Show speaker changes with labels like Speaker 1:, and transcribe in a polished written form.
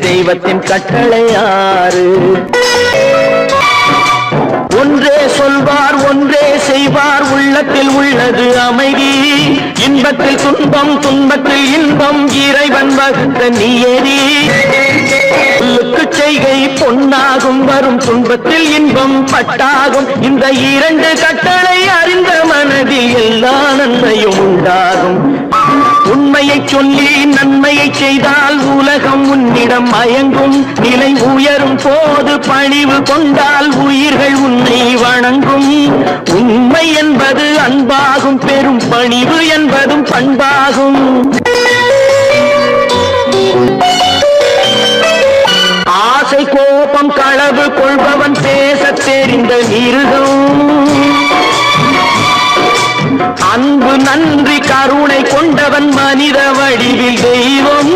Speaker 1: தெய்வத்தின் கட்டளையாறு ஒன்றே சொல்வார் ஒன்றே செய்வார் உள்ளத்தில் உள்ளது அமைதி இன்பத்தில் துன்பம் துன்பத்தில் இன்பம் இறைவன் வகுத்த நீயேறி செய்கை பொன்னாகும் வரும் துன்பத்தில் இன்பம் பட்டாகும் இந்த இரண்டு கட்டளை அறிந்த மனதில் எல்லா நன்மையும் உண்டாகும் உண்மையை சொல்லி நன்மையை செய்தால் உலகம் உன்னிடம் மயங்கும் நிலை உயரும் போது பணிவு கொண்டால் உயிர்கள் உன்னை வணங்கும் உண்மை என்பது அன்பாகும் பெரும் பணிவு என்பதும் பண்பாகும் ஆசை கோபம் களவு கொள்பவன் பேசத் தெரிந்த மிருகம் அன்பு நன்றி கருணை கொண்டவன் மனித வடிவில் தெய்வம்